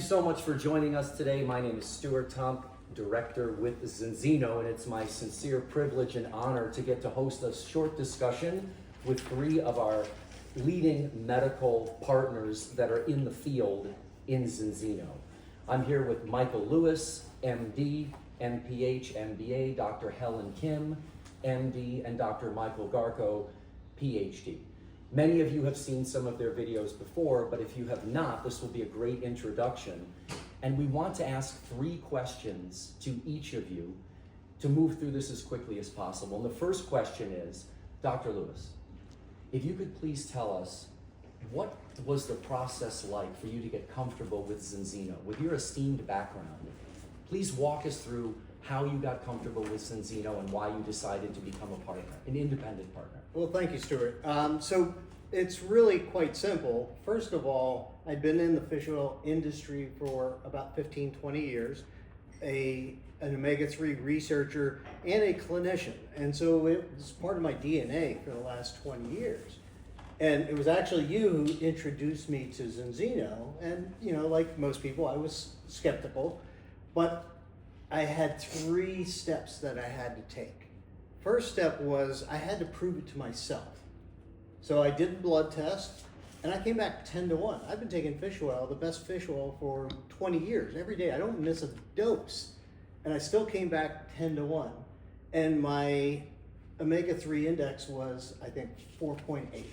so much for joining us today. My name is Stuart Tump, Director with Zinzino, and it's my sincere privilege and honor to get to host a short discussion with three of our leading medical partners that are in the field in Zinzino. I'm here with Michael Lewis, MD, MPH, MBA, Dr. Helen Kim, MD, and Dr. Michael Garko, PhD. Many of you have seen some of their videos before, but if you have not, this will be a great introduction. And we want to ask 3 questions to each of you to move through this as quickly as possible. And the first question is, Dr. Lewis, if you could please tell us, what was the process like for you to get comfortable with Zinzino? With your esteemed background, please walk us through how you got comfortable with Zinzino and why you decided to become a partner, an independent partner. Well, thank you, Stuart. So it's really quite simple. First of all, I'd been in the fish oil industry for about 15, 20 years, an omega-3 researcher and a clinician. And so it was part of my DNA for the last 20 years. And it was actually you who introduced me to Zinzino. And, you know, like most people, I was skeptical, but I had 3 steps that I had to take. First step was I had to prove it to myself. So I did the blood test and I came back 10 to 1. I've been taking fish oil, the best fish oil, for 20 years. Every day, I don't miss a dose. And I still came back 10 to 1. And my omega-3 index was, I think, 4.8.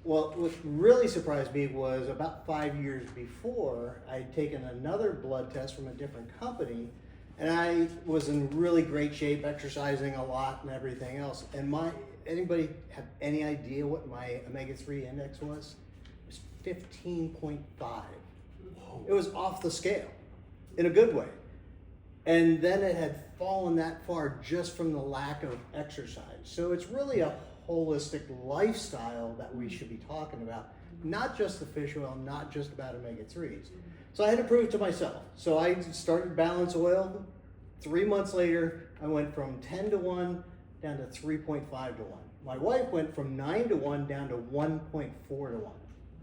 Well, what really surprised me was about 5 years before, I'd taken another blood test from a different company, and I was in really great shape, exercising a lot and everything else. And anybody have any idea what my omega-3 index was? It was 15.5. It was off the scale, in a good way. And then it had fallen that far just from the lack of exercise. So it's really a holistic lifestyle that we should be talking about, not just the fish oil, not just about omega-3s. So I had to prove it to myself. So I started Balance Oil. 3 months later, I went from 10 to 1 down to 3.5 to 1. My wife went from 9 to 1 down to 1.4 to 1.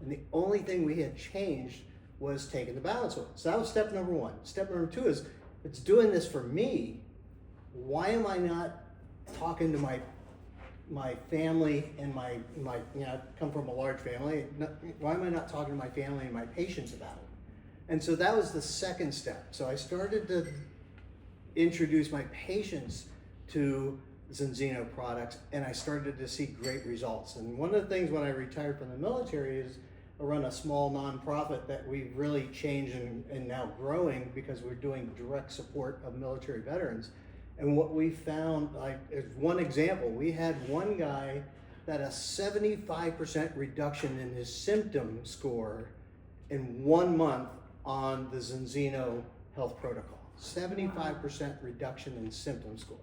And the only thing we had changed was taking the Balance Oil. So that was step number 1. Step number 2 is, it's doing this for me. Why am I not talking to my family and my you know, I come from a large family. Why am I not talking to my family and my patients about it? And so that was the second step. So I started to introduce my patients to Zinzino products, and I started to see great results. And one of the things when I retired from the military is I run a small nonprofit that we've really changed and now growing because we're doing direct support of military veterans. And what we found, like, is one example, we had one guy that a 75% reduction in his symptom score in 1 month on the Zinzino health protocol. 75% reduction in symptom score.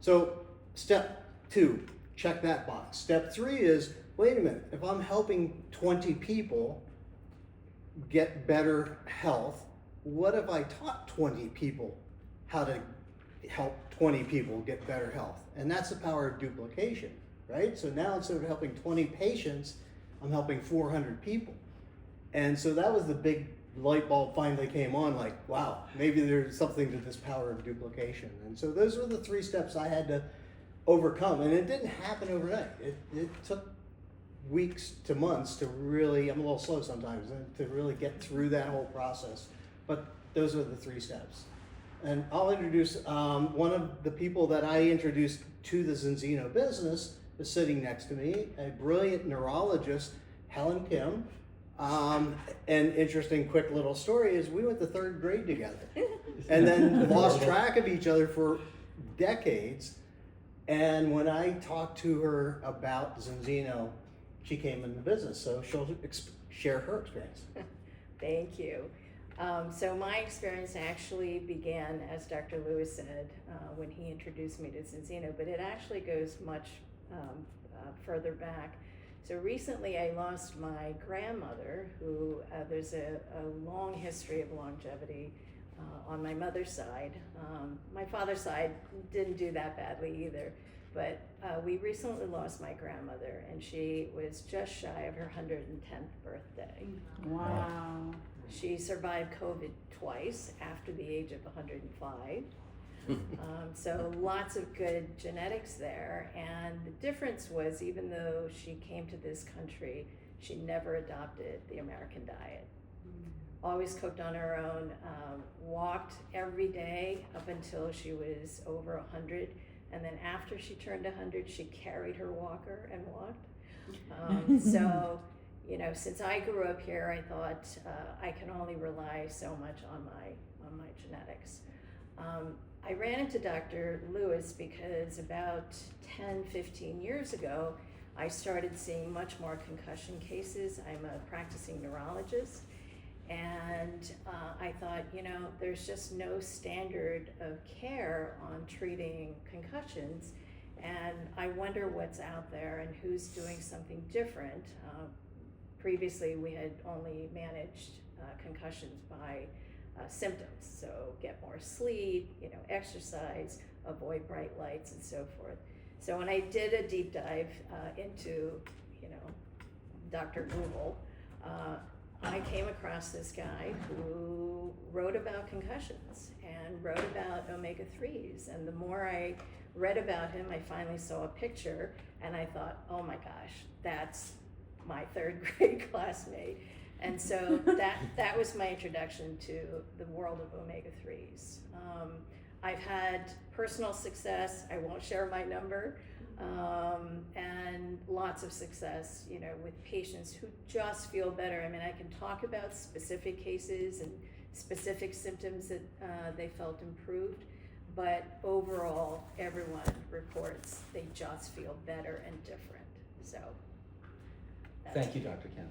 So step 2, check that box. Step 3 is, wait a minute, if I'm helping 20 people get better health, what if I taught 20 people how to help 20 people get better health? And that's the power of duplication, right? So now instead of helping 20 patients, I'm helping 400 people. And so that was the big light bulb finally came on, like, wow, maybe there's something to this power of duplication. And so those were the 3 steps I had to overcome. And it didn't happen overnight. It took weeks to months to really, I'm a little slow sometimes, to really get through that whole process. But those are the 3 steps. And I'll introduce one of the people that I introduced to the Zinzino business is sitting next to me, a brilliant neurologist, Helen Kim. An interesting quick little story is we went to 3rd grade together and then lost track of each other for decades. And when I talked to her about Zinzino, she came in the business, so she'll share her experience. Thank you. So my experience actually began, as Dr. Lewis said, when he introduced me to Zinzino, but it actually goes much further back. So recently I lost my grandmother, who there's a long history of longevity on my mother's side. My father's side didn't do that badly either, but we recently lost my grandmother, and she was just shy of her 110th birthday. Wow. She survived COVID twice after the age of 105. So lots of good genetics there. And the difference was, even though she came to this country, she never adopted the American diet. Always cooked on her own, walked every day up until she was over 100. And then after she turned 100, she carried her walker and walked. So, you know, since I grew up here, I thought I can only rely so much on my genetics. I ran into Dr. Lewis because about 10, 15 years ago, I started seeing much more concussion cases. I'm a practicing neurologist, and I thought, you know, there's just no standard of care on treating concussions, and I wonder what's out there and who's doing something different. Previously, we had only managed concussions by symptoms, so get more sleep, you know, exercise, avoid bright lights, and so forth. So when I did a deep dive into, you know, Dr. Google, I came across this guy who wrote about concussions and wrote about omega-3s. And the more I read about him, I finally saw a picture, and I thought, oh my gosh, that's my third grade classmate. And so that was my introduction to the world of omega-3s. I've had personal success, I won't share my number, and lots of success, you know, with patients who just feel better. I mean, I can talk about specific cases and specific symptoms that they felt improved, but overall, everyone reports they just feel better and different. So, Thank you, Dr. Kemp.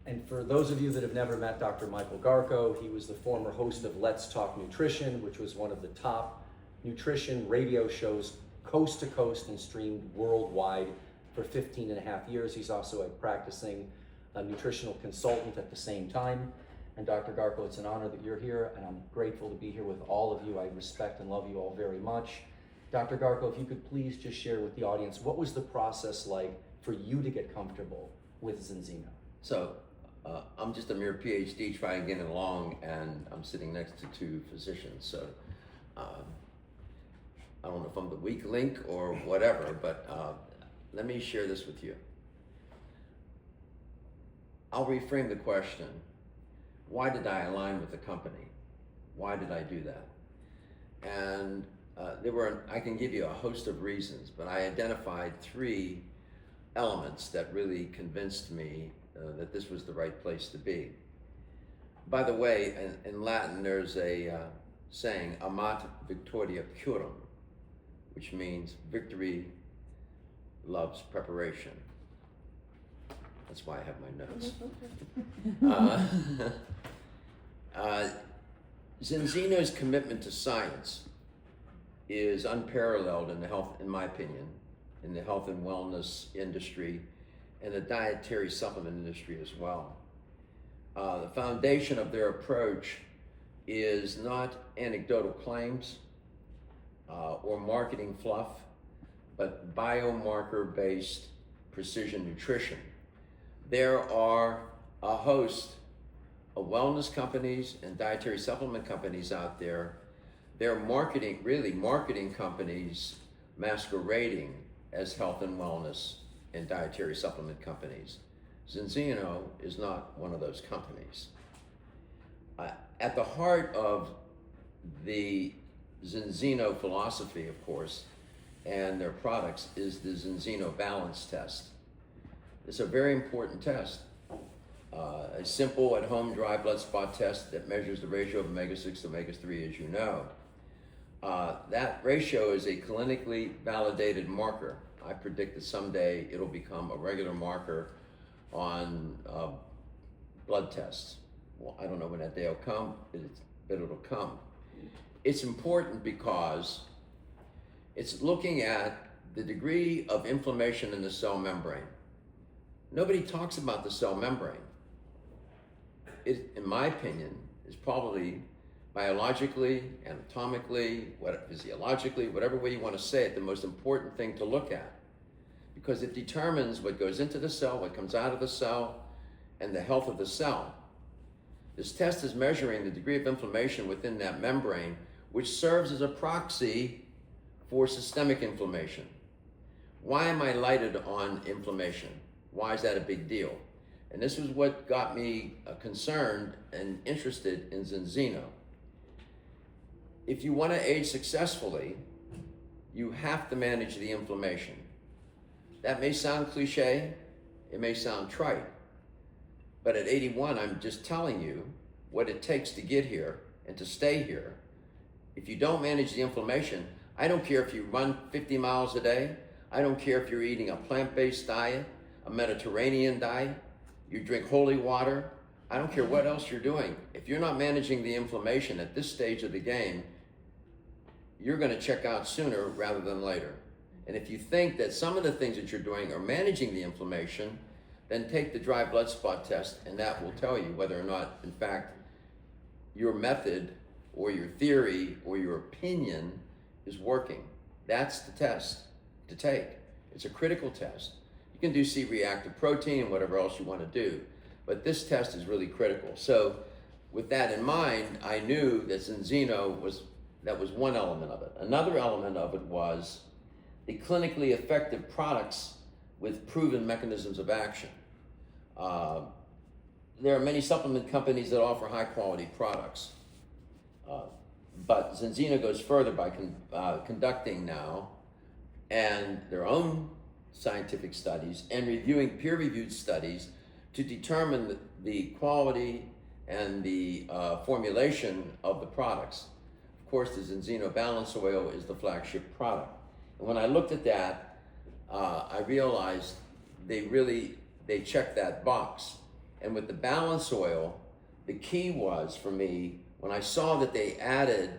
And for those of you that have never met Dr. Michael Garko, he was the former host of Let's Talk Nutrition, which was one of the top nutrition radio shows coast to coast and streamed worldwide for 15 and a half years. He's also a practicing nutritional consultant at the same time. And Dr. Garko, it's an honor that you're here, and I'm grateful to be here with all of you. I respect and love you all very much. Dr. Garko, if you could please just share with the audience, what was the process like for you to get comfortable with Zinzino? So, I'm just a mere PhD trying to get along, and I'm sitting next to two physicians. So, I don't know if I'm the weak link or whatever, but let me share this with you. I'll reframe the question. Why did I align with the company? Why did I do that? And I can give you a host of reasons, but I identified 3 elements that really convinced me that this was the right place to be. By the way, in Latin, there's a saying, amat victoria curum, which means victory loves preparation. That's why I have my notes. Zinzino's commitment to science is unparalleled in the health, in my opinion, in the health and wellness industry and the dietary supplement industry as well. The foundation of their approach is not anecdotal claims or marketing fluff, but biomarker-based precision nutrition. There are a host of wellness companies and dietary supplement companies out there. They're marketing companies masquerading as health and wellness and dietary supplement companies. Zinzino is not one of those companies. At the heart of the Zinzino philosophy, of course, and their products is the Zinzino balance test. It's a very important test. A simple at-home dry blood spot test that measures the ratio of omega-6 to omega-3, as you know. That ratio is a clinically validated marker. I predict that someday it'll become a regular marker on blood tests. Well, I don't know when that day will come, but it'll come. It's important because it's looking at the degree of inflammation in the cell membrane. Nobody talks about the cell membrane. It, in my opinion, is probably biologically, anatomically, physiologically, whatever way you want to say it, the most important thing to look at, because it determines what goes into the cell, what comes out of the cell, and the health of the cell. This test is measuring the degree of inflammation within that membrane, which serves as a proxy for systemic inflammation. Why am I lighted on inflammation? Why is that a big deal? And this was what got me concerned and interested in Zinzino. If you want to age successfully, you have to manage the inflammation. That may sound cliche, it may sound trite, but at 81, I'm just telling you what it takes to get here and to stay here. If you don't manage the inflammation, I don't care if you run 50 miles a day, I don't care if you're eating a plant-based diet, a Mediterranean diet, you drink holy water, I don't care what else you're doing. If you're not managing the inflammation at this stage of the game, you're going to check out sooner rather than later. And if you think that some of the things that you're doing are managing the inflammation, then take the dry blood spot test, and that will tell you whether or not, in fact, your method or your theory or your opinion is working. That's the test to take. It's a critical test. You can do C-reactive protein and whatever else you want to do, but this test is really critical. So with that in mind, I knew that Zinzino was one element of it. Another element of it was the clinically effective products with proven mechanisms of action. There are many supplement companies that offer high quality products, but Zinzino goes further by conducting now and their own scientific studies and reviewing peer-reviewed studies to determine the quality and the formulation of the products. Of course, the Zinzino Balance Oil is the flagship product. And when I looked at that, I realized they checked that box. And with the Balance Oil, the key was for me, when I saw that they added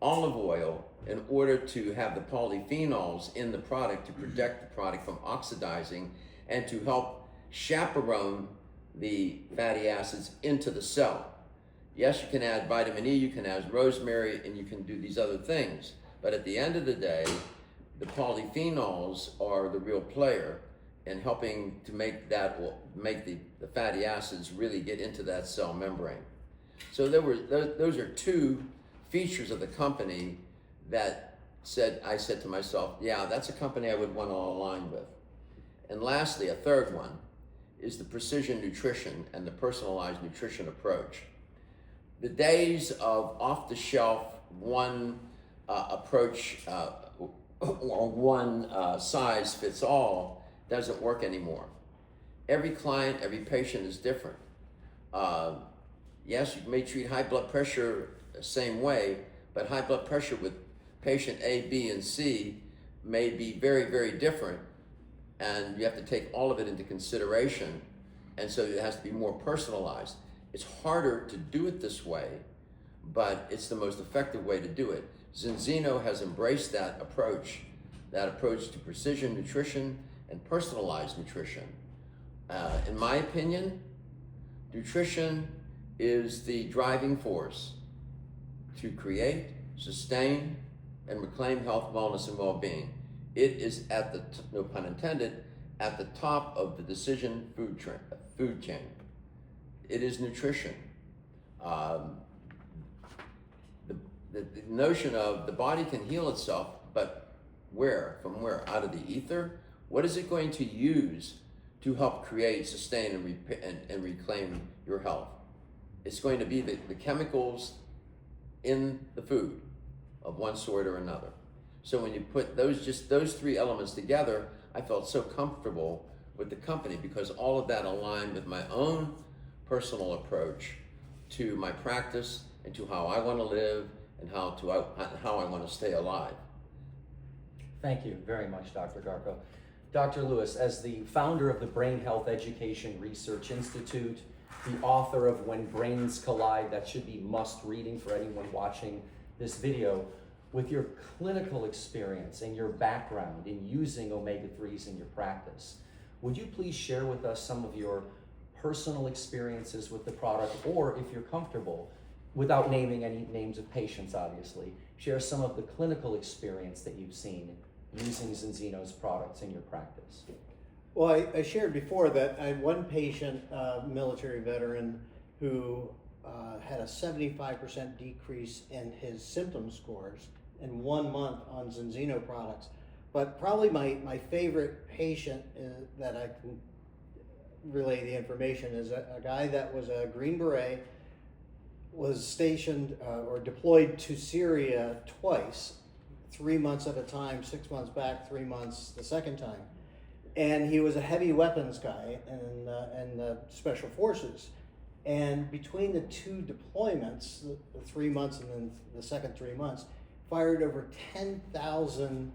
olive oil in order to have the polyphenols in the product to protect the product from oxidizing and to help chaperone the fatty acids into the cell. Yes, you can add vitamin E, you can add rosemary, and you can do these other things. But at the end of the day, the polyphenols are the real player in helping to make the fatty acids really get into that cell membrane. So those are two features of the company that I said to myself, yeah, that's a company I would want to align with. And lastly, a third one is the precision nutrition and the personalized nutrition approach. The days of off-the-shelf one approach or one size fits all doesn't work anymore. Every client, every patient is different. Yes, you may treat high blood pressure the same way, but high blood pressure with patient A, B, and C may be very, very different, and you have to take all of it into consideration, and so it has to be more personalized. It's harder to do it this way, but it's the most effective way to do it. Zinzino has embraced that approach to precision nutrition and personalized nutrition. In my opinion, nutrition is the driving force to create, sustain, and reclaim health, wellness, and well-being. It is at the, no pun intended, at the top of the decision food chain. It is nutrition. The notion of the body can heal itself, but where? From where? Out of the ether? What is it going to use to help create, sustain, and reclaim your health? It's going to be the chemicals in the food of one sort or another. So when you put those three elements together, I felt so comfortable with the company because all of that aligned with my own personal approach to my practice and to how I want to live and how I want to stay alive. Thank you very much, Dr. Garko. Dr. Lewis, as the founder of the Brain Health Education Research Institute, the author of When Brains Collide, that should be must reading for anyone watching this video, with your clinical experience and your background in using omega-3s in your practice, would you please share with us some of your personal experiences with the product, or if you're comfortable, without naming any names of patients obviously, share some of the clinical experience that you've seen using Zinzino's products in your practice? Well, I shared before that I had one patient, military veteran, who had a 75% decrease in his symptom scores in 1 month on Zinzino products. But probably my favorite patient that I can relay the information is a guy that was a Green Beret, was stationed or deployed to Syria twice, 3 months at a time, 6 months back, 3 months the second time. And he was a heavy weapons guy in the special forces. And between the two deployments, the 3 months and then the second 3 months, fired over 10,000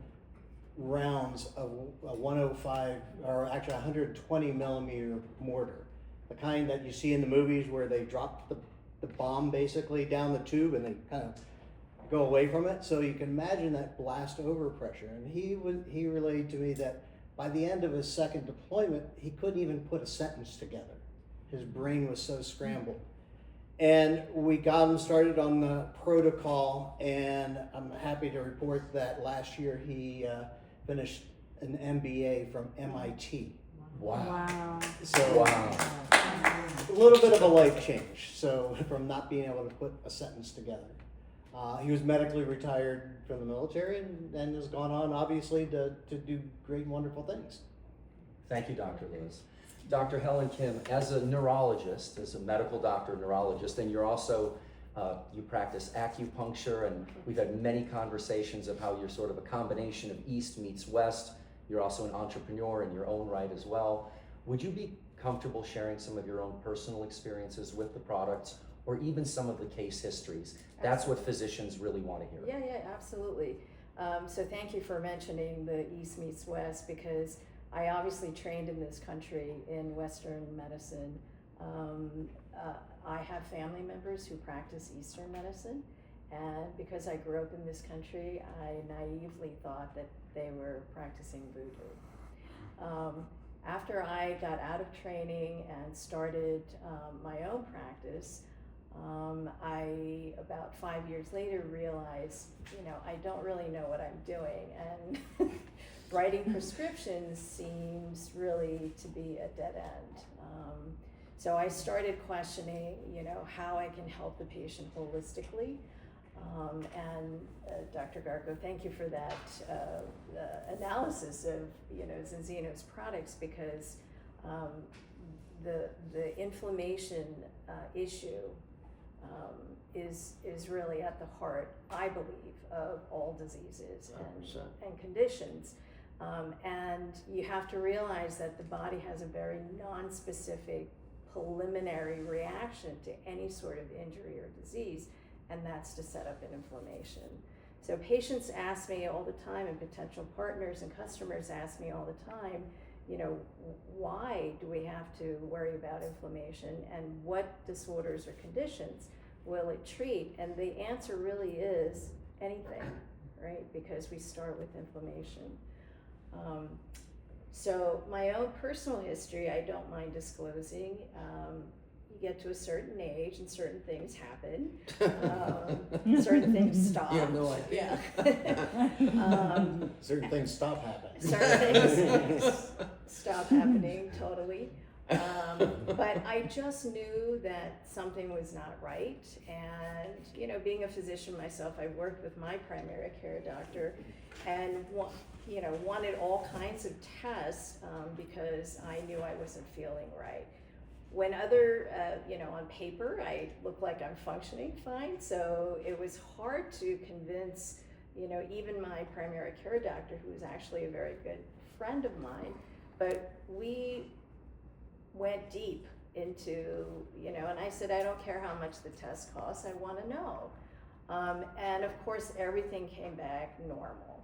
rounds of a 105, or actually 120 millimeter mortar. The kind that you see in the movies where they drop the bomb basically down the tube and they kind of go away from it. So you can imagine that blast over pressure. And he relayed to me that by the end of his second deployment, he couldn't even put a sentence together. His brain was so scrambled. And we got him started on the protocol, and I'm happy to report that last year he finished an MBA from MIT. Wow. So Wow. a little bit of a life change. So from not being able to put a sentence together. He was medically retired from the military and has gone on, obviously, to do great and wonderful things. Thank you, Dr. Lewis. Dr. Helen Kim, as a neurologist, as a medical doctor, neurologist, and you're also, you practice acupuncture, and we've had many conversations of how you're sort of a combination of East meets West. You're also an entrepreneur in your own right as well. Would you be comfortable sharing some of your own personal experiences with the products, or even some of the case histories? That's what physicians really want to hear. Yeah, absolutely. So thank you for mentioning the East meets West, because I obviously trained in this country in Western medicine. I have family members who practice Eastern medicine, and because I grew up in this country, I naively thought that they were practicing voodoo. After I got out of training and started my own practice, I, about 5 years later, realized, I don't really know what I'm doing, and writing prescriptions seems really to be a dead end. So I started questioning, how I can help the patient holistically. And Dr. Garko, thank you for that analysis of, Zinzino's products, because the inflammation issue is really at the heart, I believe, of all diseases and conditions. And you have to realize that the body has a very non-specific preliminary reaction to any sort of injury or disease, and that's to set up an inflammation. So patients ask me all the time, and potential partners and customers ask me all the time, why do we have to worry about inflammation, and what disorders or conditions will it treat? And the answer really is anything, right? Because we start with inflammation. So my own personal history, I don't mind disclosing. You get to a certain age and certain things happen. Certain things stop. You have no idea. Yeah. Certain things stop happening. Certain things stop happening, totally. But I just knew that something was not right. And, being a physician myself, I worked with my primary care doctor and, wanted all kinds of tests because I knew I wasn't feeling right. When other, on paper, I look like I'm functioning fine. So it was hard to convince, even my primary care doctor, who was actually a very good friend of mine, but we went deep into, and I said, I don't care how much the test costs, I want to know. And of course, everything came back normal.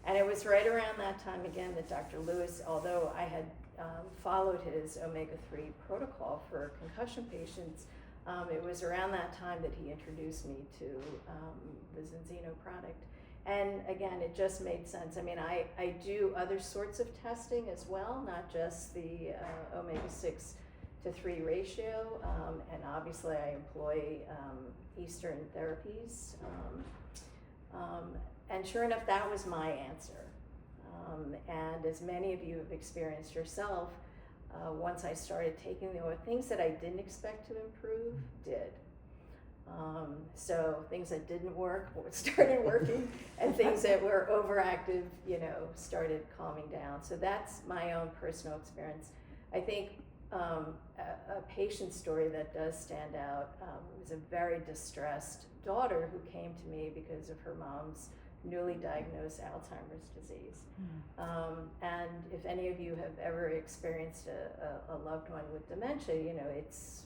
And it was right around that time again that Dr. Lewis, although I had followed his omega-3 protocol for concussion patients, it was around that time that he introduced me to the Zinzino product. And again, it just made sense. I mean, I do other sorts of testing as well, not just the omega-6 to 3 ratio, and obviously I employ Eastern therapies. And sure enough, that was my answer. And as many of you have experienced yourself, once I started taking the oil, things that I didn't expect to improve did. So things that didn't work started working, and things that were overactive, started calming down. So that's my own personal experience. I think a patient story that does stand out was a very distressed daughter who came to me because of her mom's newly diagnosed Alzheimer's disease. And if any of you have ever experienced a loved one with dementia, it's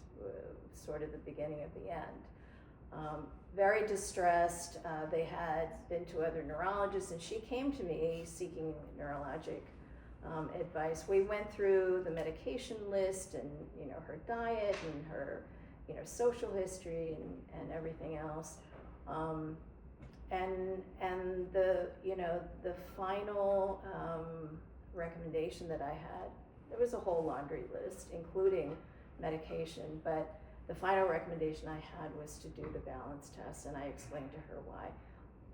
sort of the beginning of the end. Very distressed. They had been to other neurologists, and she came to me seeking neurologic advice. We went through the medication list and her diet and her social history and everything else. And the final recommendation that I had, there was a whole laundry list, including medication, but the final recommendation I had was to do the balance test, and I explained to her why,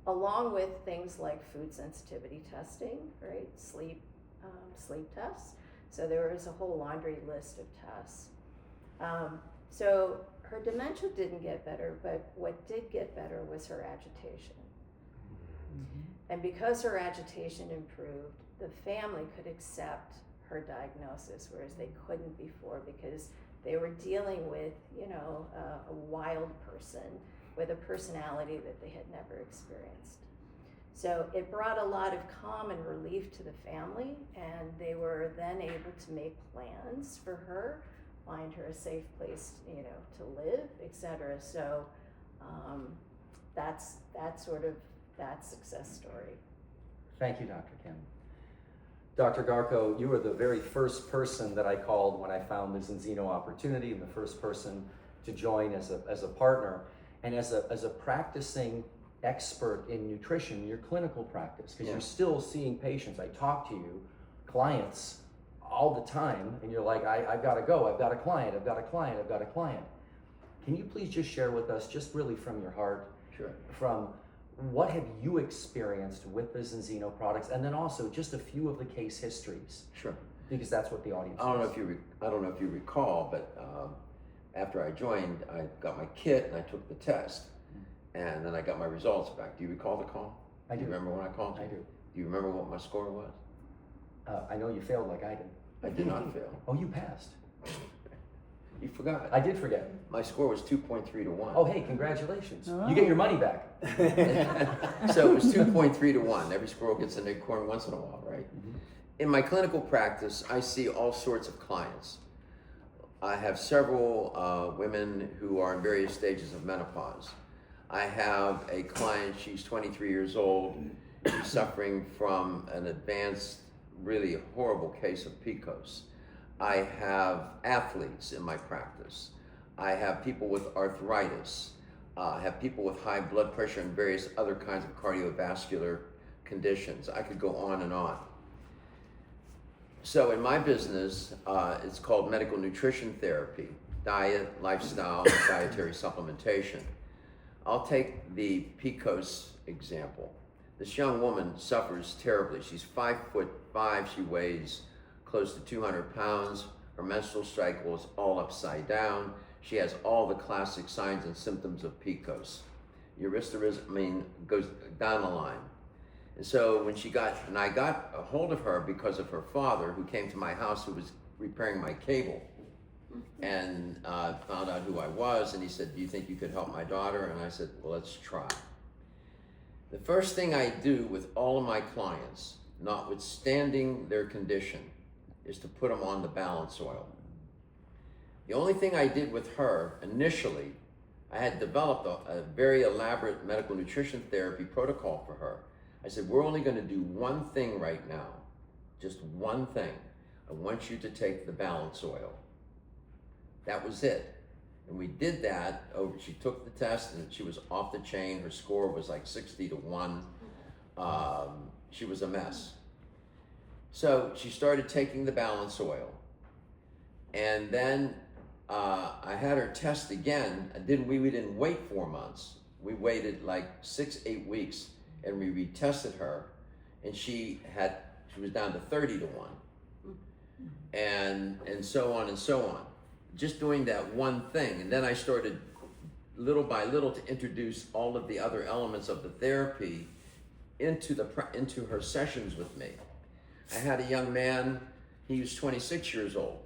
along with things like food sensitivity testing, right, sleep tests. So there was a whole laundry list of tests. So her dementia didn't get better, but what did get better was her agitation. And because her agitation improved, the family could accept her diagnosis, whereas they couldn't before, because they were dealing with, a wild person with a personality that they had never experienced. So it brought a lot of calm and relief to the family, and they were then able to make plans for her, find her a safe place, to live, etc. So that's sort of that success story. Thank you, Dr. Kim. Dr. Garko, you were the very first person that I called when I found the Zinzino opportunity, and the first person to join as a partner, and as a practicing expert in nutrition, your clinical practice, because you're still seeing patients. I talk to you, clients, all the time, and you're like, I've got to go, I've got a client, I've got a client, I've got a client. Can you please just share with us, just really from your heart, from what have you experienced with the Zinzino products, and then also just a few of the case histories? Sure. Because that's what the audience I don't know if you recall, but after I joined, I got my kit and I took the test, and then I got my results back. Do you recall the call? I do. You remember when I called you? I do. Do you remember what my score was? I know you failed like I did. I did not fail. Oh, you passed. You forgot. I did forget. My score was 2.3 to 1. Oh, hey, congratulations. You get your money back. So it was 2.3 to 1. Every squirrel gets an acorn once in a while, right? In my clinical practice, I see all sorts of clients. I have several women who are in various stages of menopause. I have a client, she's 23 years old. She's suffering from an advanced, really horrible case of PCOS. I have athletes in my practice. I have people with arthritis. I have people with high blood pressure and various other kinds of cardiovascular conditions. I could go on and on. So in my business, it's called medical nutrition therapy, diet, lifestyle, dietary supplementation. I'll take the PCOS example. This young woman suffers terribly. She's 5'5", she weighs close to 200 pounds. Her menstrual cycle is all upside down. She has all the classic signs and symptoms of PCOS. Urethrism, goes down the line. And so when I got a hold of her because of her father, who came to my house, who was repairing my cable, and found out who I was, and he said, do you think you could help my daughter? And I said, well, let's try. The first thing I do with all of my clients, notwithstanding their condition, is to put them on the balance oil. The only thing I did with her initially, I had developed a very elaborate medical nutrition therapy protocol for her. I said, we're only going to do one thing right now, just one thing. I want you to take the balance oil. That was it. And we did that. She took the test and she was off the chain. Her score was like 60 to 1. She was a mess. So she started taking the balance oil. And then I had her test again. We didn't wait 4 months. We waited like 6-8 weeks, and we retested her, and she was down to 30 to 1. and so on and so on. Just doing that one thing. And then I started little by little to introduce all of the other elements of the therapy into her sessions with me. I had a young man, he was 26 years old.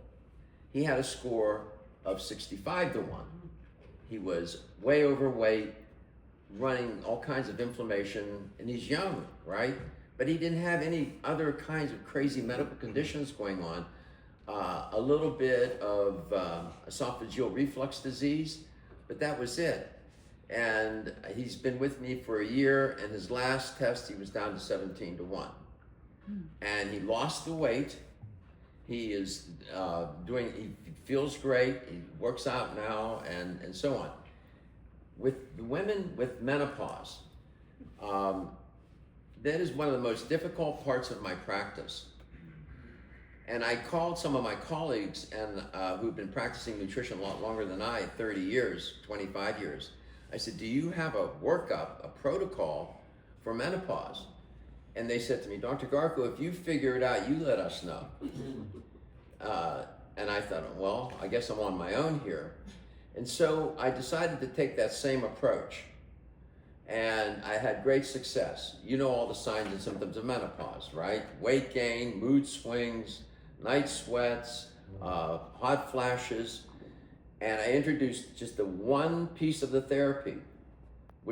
He had a score of 65 to 1. He was way overweight, running all kinds of inflammation, and he's young, right? But he didn't have any other kinds of crazy medical conditions going on. A little bit of esophageal reflux disease, but that was it. And he's been with me for a year, and his last test, he was down to 17 to 1. And he lost the weight. He is he feels great, he works out now, and so on. With the women with menopause, that is one of the most difficult parts of my practice. And I called some of my colleagues and who've been practicing nutrition a lot longer than I, 30 years, 25 years. I said, do you have a workup, a protocol for menopause? And they said to me, Dr. Garko, if you figure it out, you let us know. And I thought, well, I guess I'm on my own here. And so I decided to take that same approach. And I had great success. You know all the signs and symptoms of menopause, right? Weight gain, mood swings, night sweats, hot flashes. And I introduced just the one piece of the therapy